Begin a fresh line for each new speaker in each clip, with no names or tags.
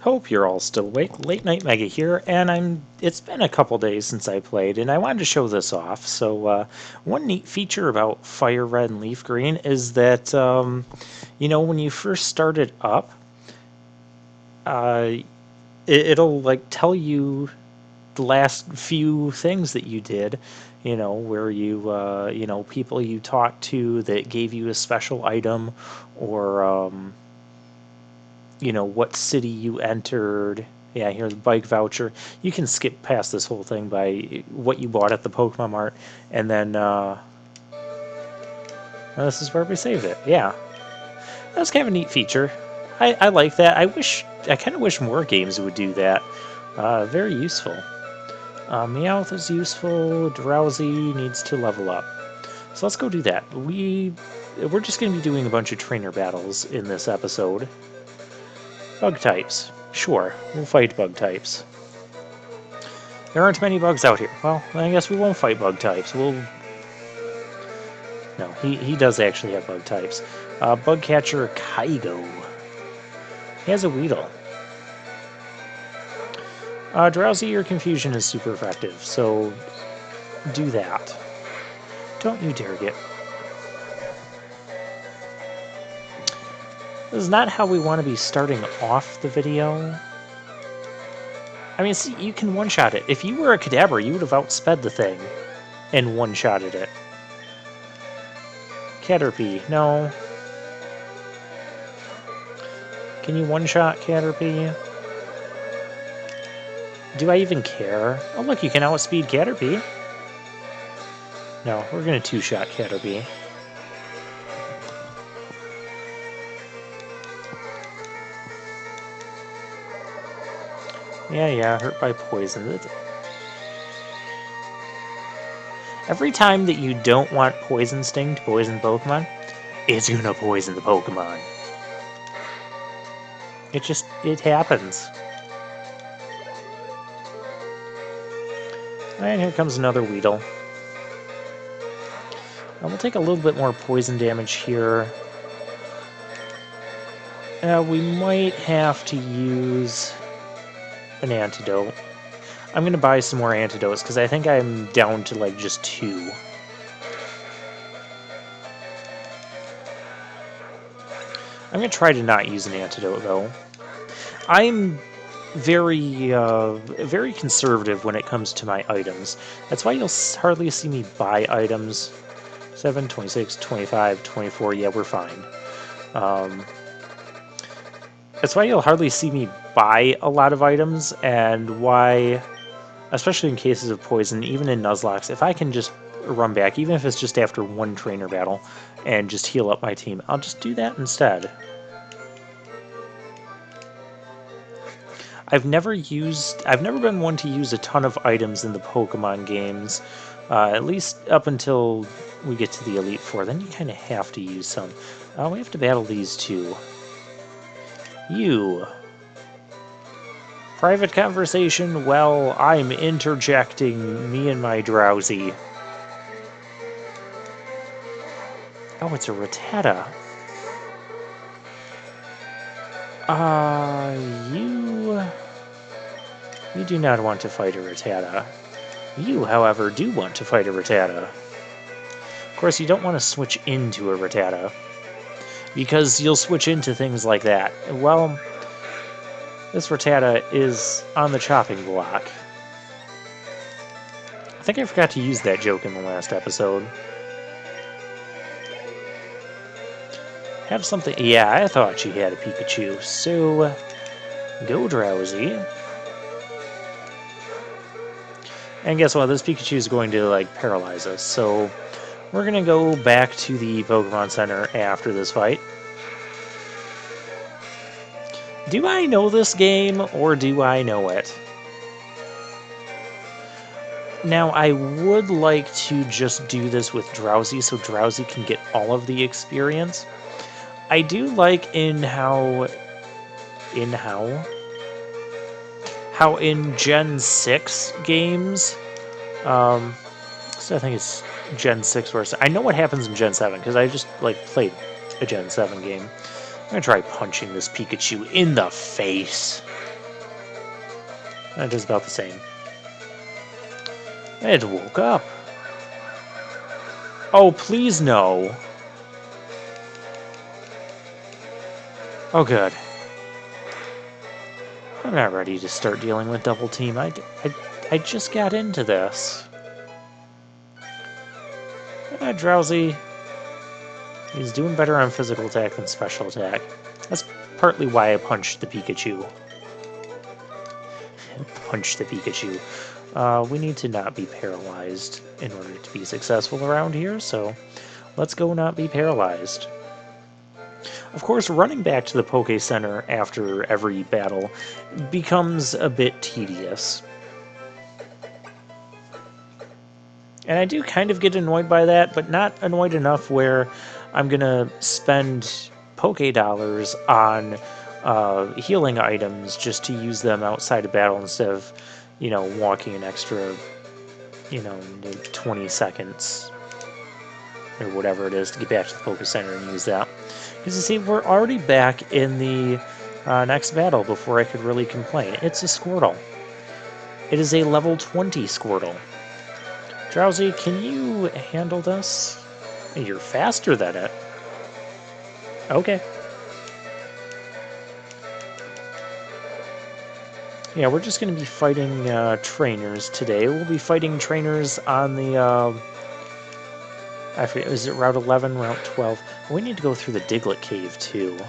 Hope you're all still awake. Late Night Mega here, and it's been a couple days since I played, and I wanted to show this off. So, one neat feature about Fire Red and Leaf Green is that, when you first start it up, uh, it'll like tell you the last few things that you did, where people you talked to that gave you a special item, or, what city you entered. Yeah, here's the bike voucher. You can skip past this whole thing by what you bought at the Pokemon Mart, and then this is where we saved it. Yeah, that's kind of a neat feature. I like that. I kind of wish more games would do that. Very useful. Meowth is useful. Drowsy needs to level up. So let's go do that. We're just going to be doing a bunch of trainer battles in this episode. Bug types. Sure, we'll fight bug types. There aren't many bugs out here. Well, I guess we won't fight bug types. No, he does actually have bug types. Bug catcher Kaigo. He has a Weedle. Drowsy, your confusion is super effective, so do that. Don't you dare get... This is not how we want to be starting off the video. I mean, see, you can one-shot it. If you were a Kadabra, you would have outsped the thing and one-shotted it. Caterpie, no. Can you one-shot Caterpie? Do I even care? Oh, look, you can outspeed Caterpie. No, we're going to two-shot Caterpie. Yeah, hurt by poison. Every time that you don't want Poison Sting to poison Pokemon, it's gonna poison the Pokemon. It happens. And here comes another Weedle. And we'll take a little bit more poison damage here. We might have to use an antidote. I'm going to buy some more antidotes because I think I'm down to like just 2. I'm going to try to not use an antidote though. I'm very conservative when it comes to my items. That's why you'll hardly see me buy items. 7, 26, 25, 24, yeah, we're fine. That's why you'll hardly see me buy a lot of items, and why, especially in cases of poison, even in Nuzlocke, if I can just run back, even if it's just after one trainer battle, and just heal up my team, I'll just do that instead. I've never been one to use a ton of items in the Pokemon games, at least up until we get to the Elite Four. Then you kind of have to use some. We have to battle these two. You. Private conversation, well, I'm interjecting, me and my Drowsy. Oh, it's a Rattata. You do not want to fight a Rattata. You, however, do want to fight a Rattata. Of course, you don't want to switch into a Rattata, because you'll switch into things like that. Well, this Rattata is on the chopping block. I think I forgot to use that joke in the last episode. Have something... Yeah, I thought she had a Pikachu, so... Go Drowsy. And guess what? This Pikachu is going to, like, paralyze us, so... We're going to go back to the Pokemon Center after this fight. Do I know this game, or do I know it? Now, I would like to just do this with Drowsy, so Drowsy can get all of the experience. I do like how in Gen 6 games, so I think it's Gen 6 versus... I know what happens in Gen 7, because I just, like, played a Gen 7 game. I'm gonna try punching this Pikachu in the face. That is about the same. It woke up. Oh, please no. Oh, good. I'm not ready to start dealing with double team. I just got into this. Drowsy. He's doing better on physical attack than special attack. That's partly why I punched the Pikachu. Punch the Pikachu. We need to not be paralyzed in order to be successful around here, so let's go not be paralyzed. Of course, running back to the Poké Center after every battle becomes a bit tedious. And I do kind of get annoyed by that, but not annoyed enough where I'm going to spend Poké Dollars on healing items just to use them outside of battle instead of, you know, walking an extra, 20 seconds or whatever it is to get back to the Poké Center and use that. Because you see, we're already back in the next battle before I could really complain. It's a Squirtle. It is a level 20 Squirtle. Drowsy, can you handle this? You're faster than it. Okay. Yeah, we're just going to be fighting trainers today. We'll be fighting trainers on the... I forget, is it Route 11, Route 12? We need to go through the Diglett Cave, too.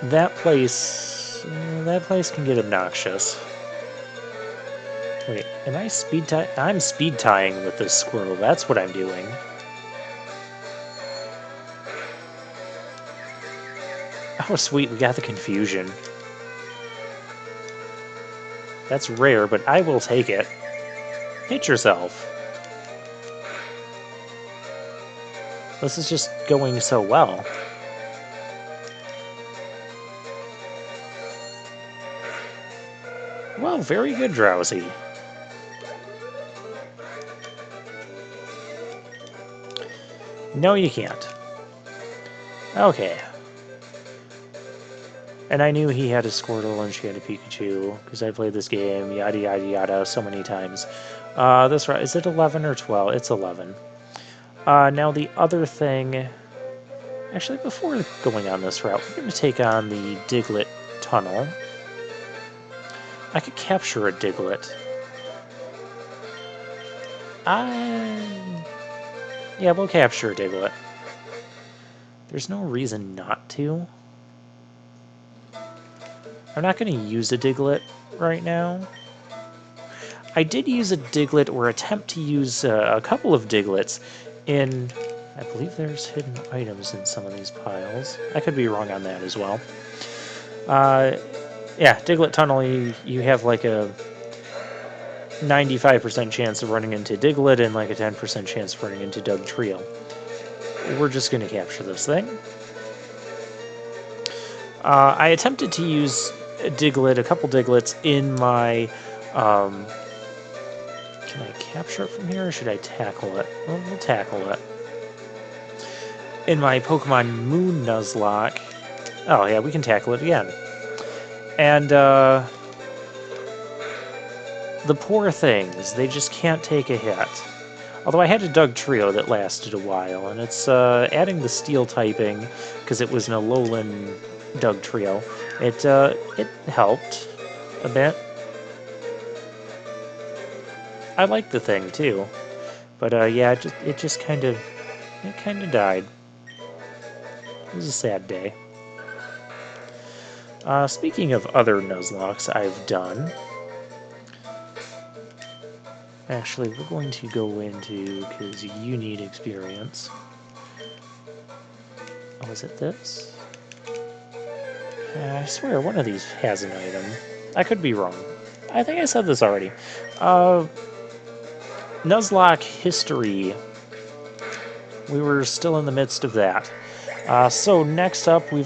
That place can get obnoxious. Wait, am I speed tying? I'm speed tying with this Squirtle. That's what I'm doing. Oh, sweet, we got the confusion. That's rare, but I will take it. Hit yourself. This is just going so well. Well, very good, Drowsy. No, you can't. Okay. And I knew he had a Squirtle and she had a Pikachu, because I played this game, yada yada yada, so many times. This route, is it 11 or 12? It's 11. Now the other thing... Actually, before going on this route, we're going to take on the Diglett Tunnel. I could capture a Diglett. Yeah, we'll capture a Diglett. There's no reason not to. I'm not going to use a Diglett right now. I did use a Diglett, or attempt to use a couple of Digletts in... I believe there's hidden items in some of these piles. I could be wrong on that as well. Yeah, Diglett Tunnel, you have like a 95% chance of running into Diglett and like a 10% chance of running into Dugtrio. We're just going to capture this thing. I attempted to use a Diglett, a couple Digletts in my... can I capture it from here, or should I tackle it? Well, we'll tackle it. In my Pokemon Moon Nuzlocke. Oh, yeah, we can tackle it again. And, the poor things, they just can't take a hit. Although I had a Dugtrio that lasted a while, and it's, adding the Steel typing, because it was an Alolan Dugtrio, it helped a bit. I like the thing, too. But, yeah, it just kind of died. It was a sad day. Speaking of other Nuzlockes I've done... Actually, we're going to go into, because you need experience. Oh, is it this? I swear, one of these has an item. I could be wrong. I think I said this already. Nuzlocke history. We were still in the midst of that. So next up, I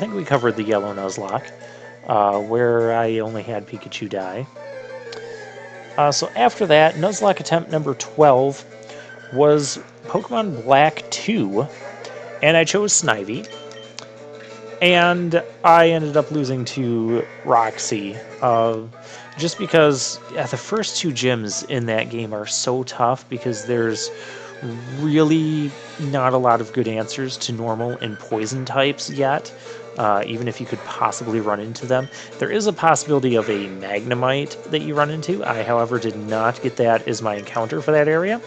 think we covered the yellow Nuzlocke, where I only had Pikachu die. So after that, Nuzlocke attempt number 12 was Pokemon Black 2, and I chose Snivy. And I ended up losing to Roxy, just because the first two gyms in that game are so tough because there's really not a lot of good answers to normal and poison types yet, even if you could possibly run into them. There is a possibility of a Magnemite that you run into. I, however, did not get that as my encounter for that area,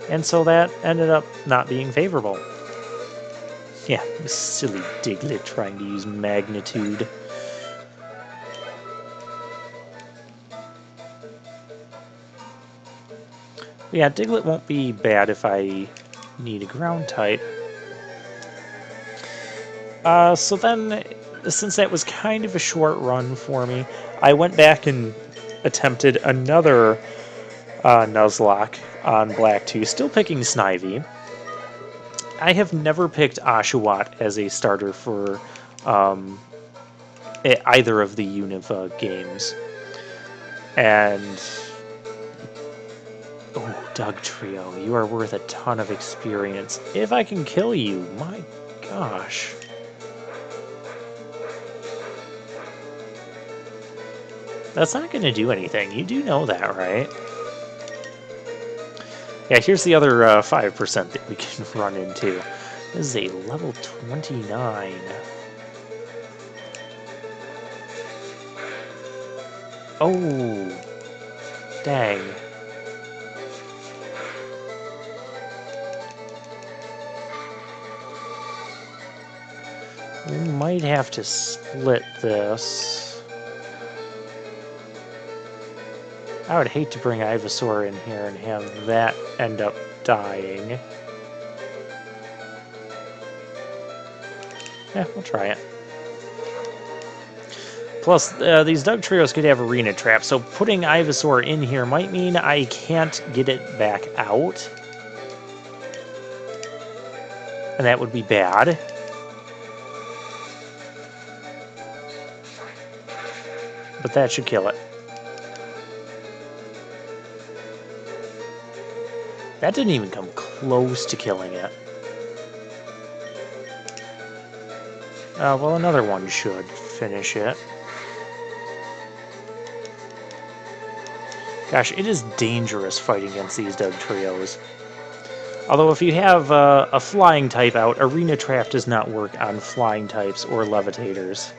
and so that ended up not being favorable. Yeah, silly Diglett trying to use Magnitude. Yeah, Diglett won't be bad if I need a ground type. So then, since that was kind of a short run for me, I went back and attempted another Nuzlocke on Black 2, still picking Snivy. I have never picked Oshawott as a starter for either of the Univa games. And... oh, Dugtrio, you are worth a ton of experience. If I can kill you, my gosh. That's not going to do anything. You do know that, right? Yeah, here's the other 5% that we can run into. This is a level 29. Oh, dang. We might have to split this. I would hate to bring Ivysaur in here and have that end up dying. Yeah, we'll try it. Plus, these Dugtrios could have Arena Trap, so putting Ivysaur in here might mean I can't get it back out. And that would be bad. But that should kill it. That didn't even come close to killing it. Well, another one should finish it. Gosh, it is dangerous fighting against these Dugtrios. Although if you have a flying type out, Arena Trap does not work on flying types or levitators.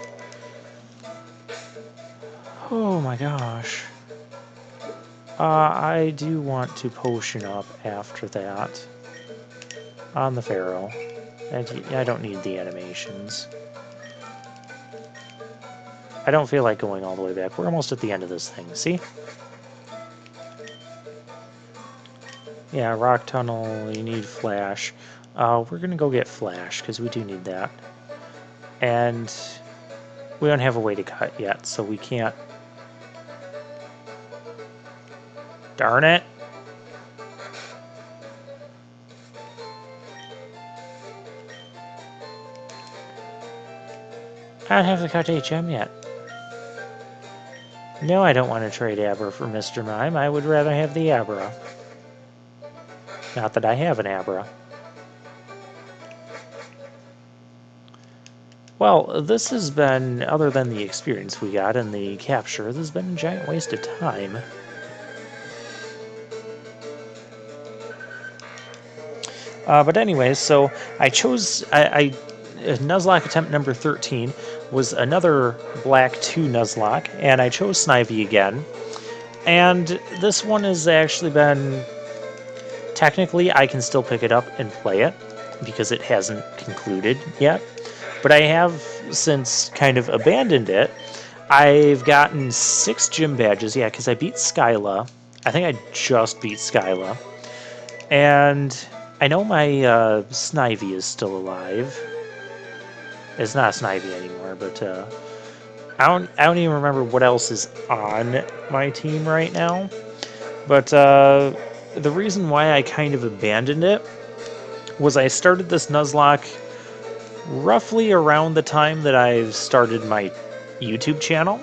Oh my gosh. I do want to potion up after that on the Pharaoh. And I don't need the animations. I don't feel like going all the way back. We're almost at the end of this thing, see? Yeah, Rock Tunnel, you need Flash. We're gonna go get Flash, because we do need that. And we don't have a way to cut yet, so we can't... Darn it! I don't have the cut HM yet. No, I don't want to trade Abra for Mr. Mime. I would rather have the Abra. Not that I have an Abra. Well, this has been, other than the experience we got and the capture, this has been a giant waste of time. But anyways, so I chose, Nuzlocke attempt number 13 was another Black 2 Nuzlocke, and I chose Snivy again. And this one has actually been, technically I can still pick it up and play it, because it hasn't concluded yet. But I have since kind of abandoned it. I've gotten 6 gym badges, yeah, because I beat Skyla. I think I just beat Skyla. And I know my Snivy is still alive. It's not Snivy anymore, but I don't even remember what else is on my team right now. But the reason why I kind of abandoned it was I started this Nuzlocke roughly around the time that I've started my YouTube channel.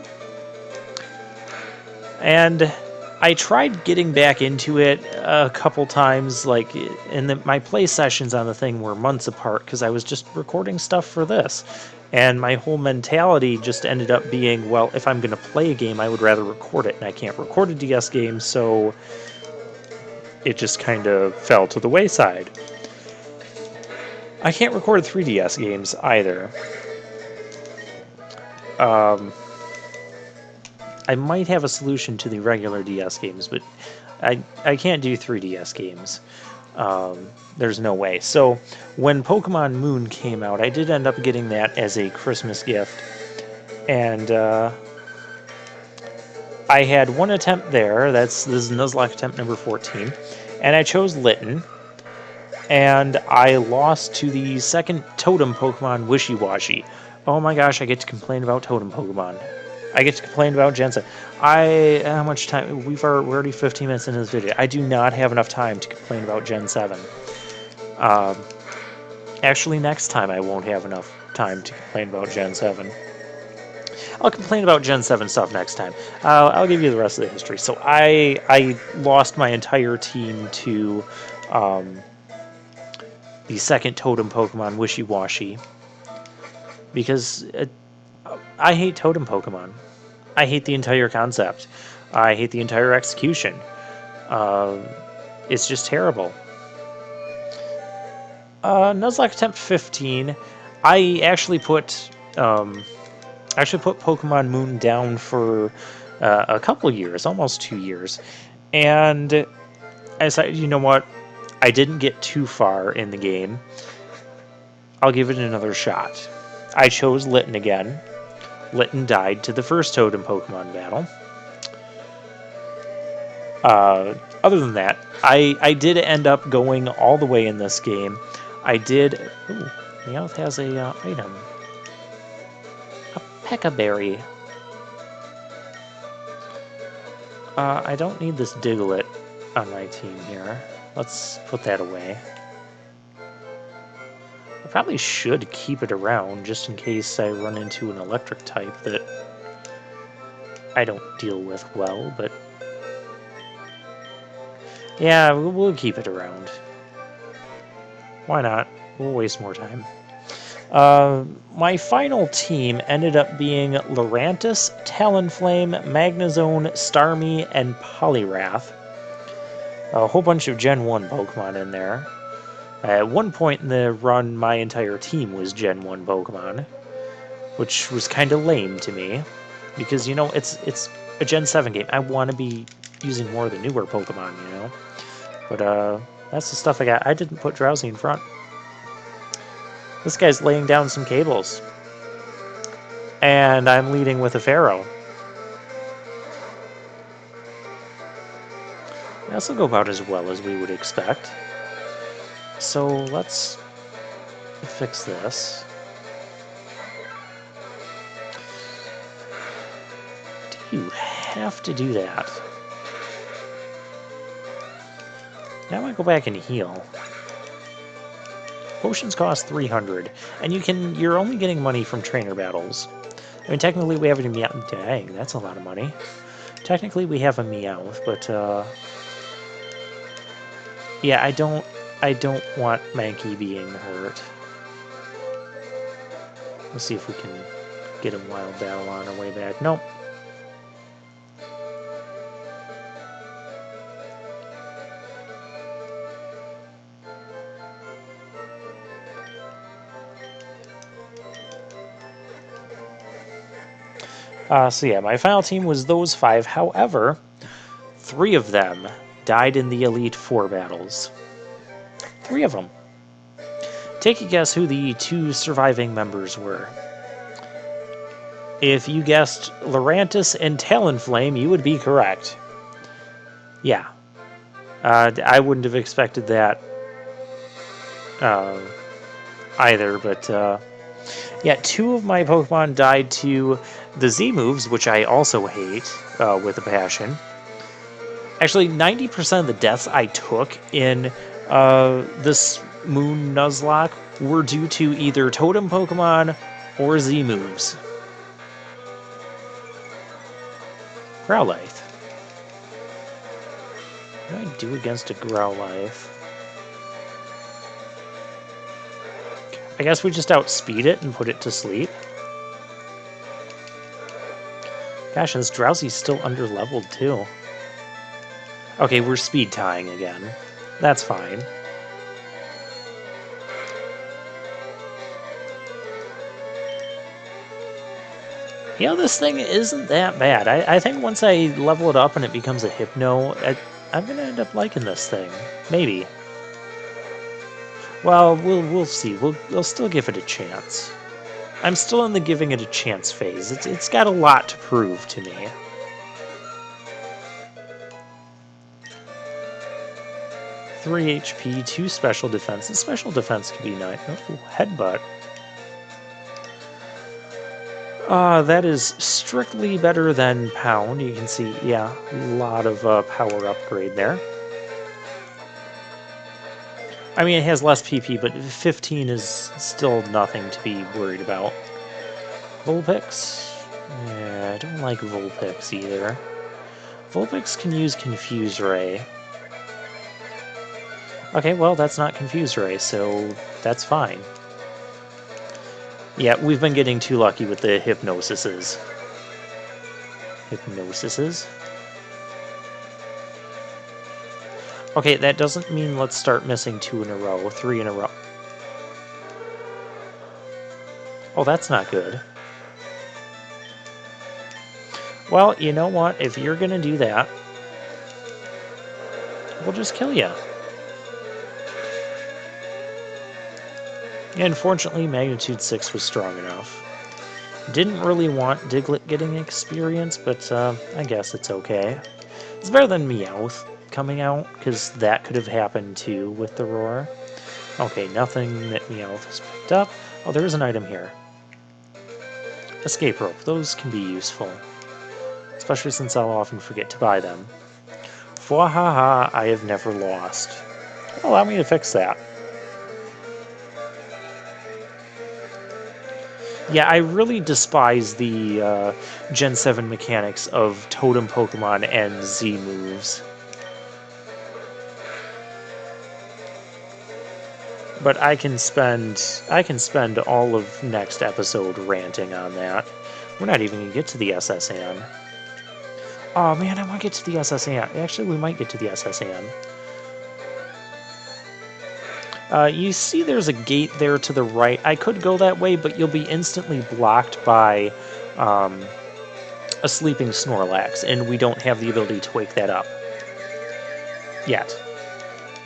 And I tried getting back into it a couple times, like, and my play sessions on the thing were months apart because I was just recording stuff for this. And my whole mentality just ended up being, well, if I'm going to play a game, I would rather record it. And I can't record a DS game, so it just kind of fell to the wayside. I can't record 3DS games either. I might have a solution to the regular DS games, but I can't do 3DS games. There's no way. So when Pokemon Moon came out, I did end up getting that as a Christmas gift. And I had one attempt there. This is Nuzlocke attempt number 14. And I chose Litten. And I lost to the second Totem Pokemon, Wishy-Washy. Oh my gosh, I get to complain about Totem Pokemon. I get to complain about Gen 7. How much time? We're already 15 minutes into this video. I do not have enough time to complain about Gen 7. Actually, next time I won't have enough time to complain about Gen 7. I'll complain about Gen 7 stuff next time. I'll give you the rest of the history. So I lost my entire team to the second Totem Pokemon, Wishy-Washy, because I hate Totem Pokemon. I hate the entire concept. I hate the entire execution. It's just terrible. Nuzlocke attempt 15. I actually put Pokemon Moon down for a couple years, almost 2 years, and I decided, you know what? I didn't get too far in the game. I'll give it another shot. I chose Litten again. Litten died to the first Totem Pokemon battle. Other than that, I did end up going all the way in this game. I did... Ooh, Meowth has a item. A Pekka-berry. I don't need this Diglett on my team here. Let's put that away. I probably should keep it around just in case I run into an electric type that I don't deal with well, but yeah, we'll keep it around. Why not? We'll waste more time. My final team ended up being Lurantis, Talonflame, Magnezone, Starmie, and Poliwrath. A whole bunch of Gen 1 Pokemon in there. At one point in the run, my entire team was Gen 1 Pokemon, which was kind of lame to me, because, you know, it's a Gen 7 game. I want to be using more of the newer Pokemon, you know? But, that's the stuff I got. I didn't put Drowsy in front. This guy's laying down some cables. And I'm leading with a Pharaoh. This will go about as well as we would expect. So let's fix this. Do you have to do that? Now I go back and heal. Potions cost 300, and you're only getting money from trainer battles. I mean, technically we have a Meowth. Dang, that's a lot of money. Technically we have a Meowth, but yeah, I don't want Mankey being hurt. Let's see if we can get a wild battle on our way back. Nope. So yeah, my final team was those 5. However, 3 of them died in the Elite Four battles. 3 of them. Take a guess who the 2 surviving members were. If you guessed Lurantis and Talonflame, you would be correct. Yeah. I wouldn't have expected that either, but yeah, 2 of my Pokemon died to the Z moves, which I also hate with a passion. Actually, 90% of the deaths I took in this Moon Nuzlocke were due to either Totem Pokemon or Z moves. Growlithe. What do I do against a Growlithe? I guess we just outspeed it and put it to sleep. Gosh, and this Drowsy's still under-leveled, too. Okay, we're speed tying again. That's fine. You know, this thing isn't that bad. I think once I level it up and it becomes a Hypno, I'm going to end up liking this thing. Maybe. Well, we'll see. We'll still give it a chance. I'm still in the giving it a chance phase. It's got a lot to prove to me. Three HP, 2 special defense. The special defense could be nice. Oh, headbutt. That is strictly better than Pound. You can see, yeah, a lot of power upgrade there. I mean, it has less PP, but 15 is still nothing to be worried about. Vulpix? Yeah, I don't like Vulpix either. Vulpix can use Confuse Ray. Okay, well, that's not Confuse Ray, so that's fine. Yeah, we've been getting too lucky with the Hypnosises. Hypnosises? Okay, that doesn't mean let's start missing 2 in a row, 3 in a row. Oh, that's not good. Well, you know what? If you're gonna do that, we'll just kill you. Unfortunately, Magnitude 6 was strong enough. Didn't really want Diglett getting experience, but I guess it's okay. It's better than Meowth coming out, because that could have happened too with the Roar. Okay, nothing that Meowth has picked up. Oh, there is an item here. Escape Rope. Those can be useful. Especially since I'll often forget to buy them. Fwahaha, I have never lost. Allow me to fix that. Yeah, I really despise the Gen 7 mechanics of Totem Pokemon and Z moves. But I can spend all of next episode ranting on that. We're not even gonna get to the SSN. Oh man, I want to get to the SSN. Actually, we might get to the SSN. You see there's a gate there to the right. I could go that way, but you'll be instantly blocked by a sleeping Snorlax, and we don't have the ability to wake that up yet.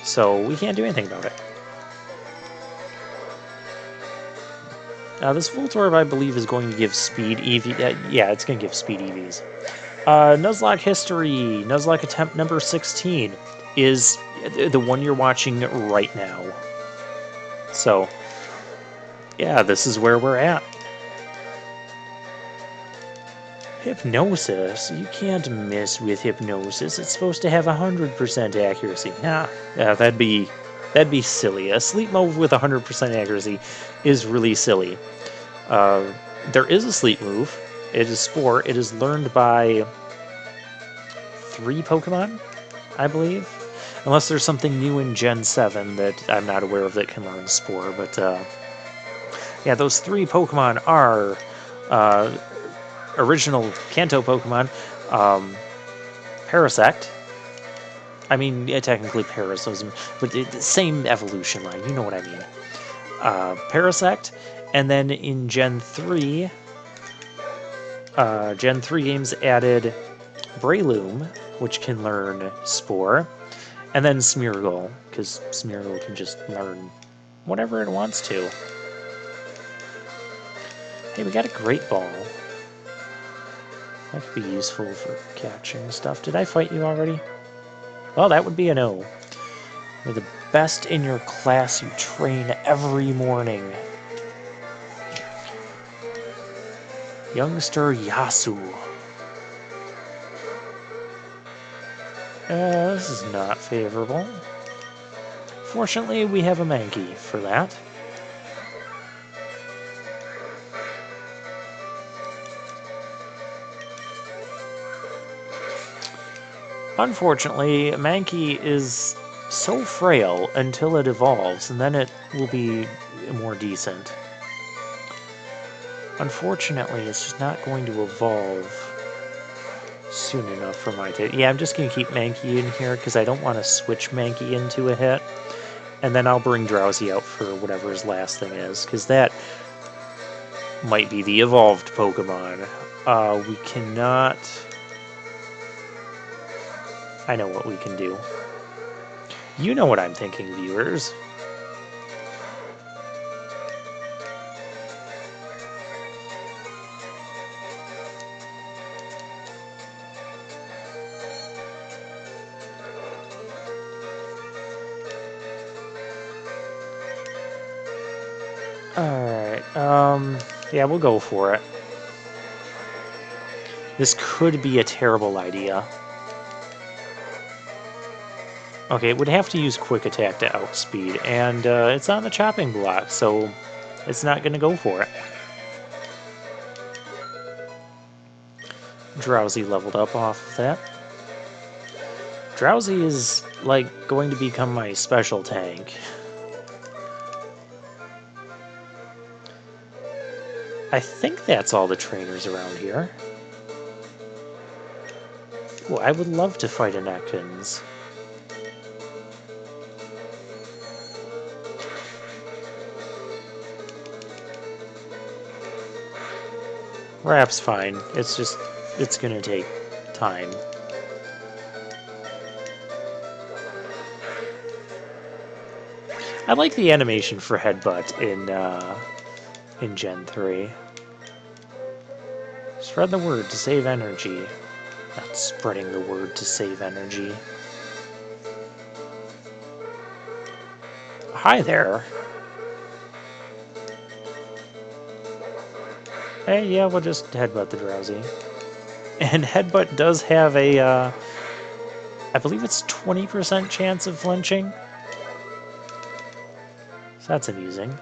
So we can't do anything about it. This Voltorb, I believe, is going to give speed EV. Yeah, it's going to give speed EVs. Nuzlocke history. Nuzlocke attempt number 16 is the one you're watching right now. So, yeah, this is where we're at. Hypnosis. You can't mess with Hypnosis. It's supposed to have 100% accuracy. Nah, that'd be silly. A sleep move with 100% accuracy is really silly. There is a sleep move. It is Spore. It is learned by 3 Pokemon, I believe. Unless there's something new in Gen 7 that I'm not aware of that can learn Spore. But, yeah, those 3 Pokemon are original Kanto Pokemon. Parasect. I mean, yeah, technically Parasosm, but the same evolution line, you know what I mean. Parasect, and then in Gen 3, Gen 3 games added Breloom, which can learn Spore, and then Smeargle, because Smeargle can just learn whatever it wants to. Hey, we got a Great Ball. That could be useful for catching stuff. Did I fight you already? Well, that would be a no. You're the best in your class. You train every morning. Youngster Yasu. This is not favorable. Fortunately, we have a Mankey for that. Unfortunately, Mankey is so frail until it evolves, and then it will be more decent. Unfortunately, it's just not going to evolve soon enough for my taste. Yeah, I'm just going to keep Mankey in here because I don't want to switch Mankey into a hit. And then I'll bring Drowsy out for whatever his last thing is, because that might be the evolved Pokemon. We cannot... I know what we can do. You know what I'm thinking, viewers. Alright, yeah, we'll go for it. This could be a terrible idea. Okay, it would have to use Quick Attack to outspeed, and it's on the chopping block, so it's not going to go for it. Drowsy leveled up off of that. Drowsy is, like, going to become my special tank. I think that's all the trainers around here. Ooh, I would love to fight an Ekans. Rap's fine. It's just, it's gonna take time. I like the animation for Headbutt in Gen 3. Spread the word to save energy. Not spreading the word to save energy. Hi there. Hey, yeah, we'll just Headbutt the Drowsy. And Headbutt does have a, I believe it's 20% chance of flinching. So that's amusing.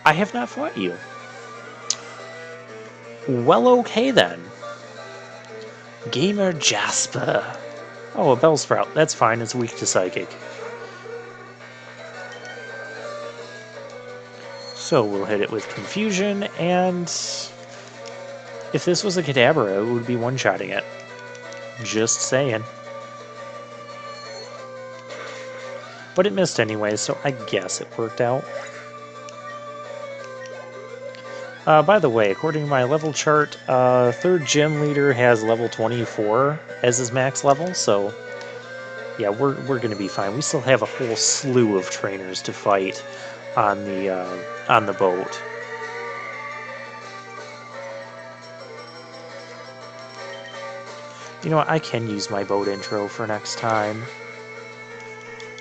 I have not fought you. Well, okay then. Gamer Jasper. Oh, a Bellsprout. That's fine. It's weak to Psychic. So we'll hit it with Confusion, and if this was a Kadabra, it would be one-shotting it. Just saying. But it missed anyway, so I guess it worked out. By the way, according to my level chart, third gym leader has level 24 as his max level, so yeah, we're gonna be fine. We still have a whole slew of trainers to fight on the boat. You know what, I can use my boat intro for next time.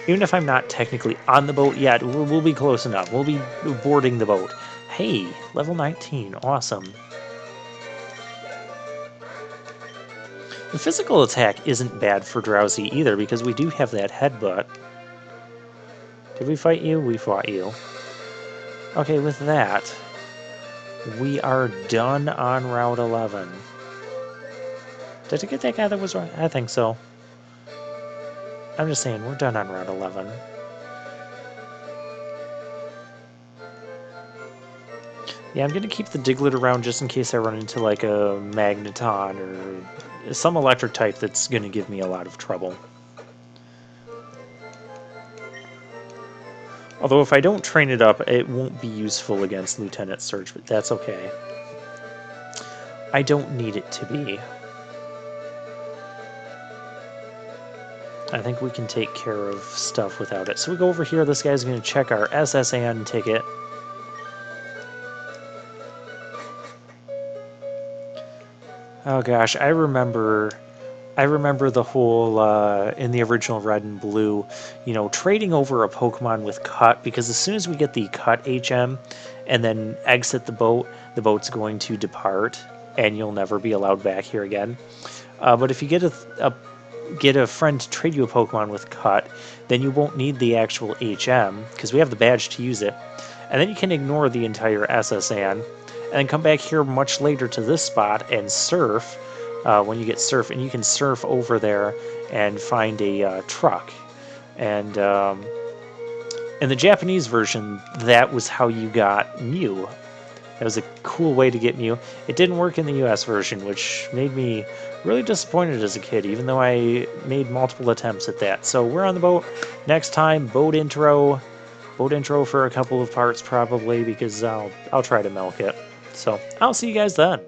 Even if I'm not technically on the boat yet, we'll be close enough. We'll be boarding the boat. Hey, level 19, awesome. The physical attack isn't bad for Drowsy either, because we do have that Headbutt. Did we fight you? We fought you. Okay, with that, we are done on Route 11. Did I get that guy that was right? I think so. I'm just saying, we're done on Route 11. Yeah, I'm going to keep the Diglett around just in case I run into like a Magneton or some electric type that's going to give me a lot of trouble. Although if I don't train it up, it won't be useful against Lieutenant Surge, but that's okay. I don't need it to be. I think we can take care of stuff without it. So we go over here, this guy's going to check our SSN ticket. Oh gosh, I remember the whole, in the original Red and Blue, you know, trading over a Pokemon with Cut, because as soon as we get the Cut HM and then exit the boat's going to depart, and you'll never be allowed back here again. But if you get a friend to trade you a Pokemon with Cut, then you won't need the actual HM, because we have the badge to use it. And then you can ignore the entire SSN, and then come back here much later to this spot and surf when you get surf, and you can surf over there and find a truck. And in the Japanese version, that was how you got Mew. That was a cool way to get Mew. It didn't work in the US version, which made me really disappointed as a kid, even though I made multiple attempts at that. So we're on the boat. Next time, boat intro. Boat intro for a couple of parts probably, because I'll try to milk it. So I'll see you guys then.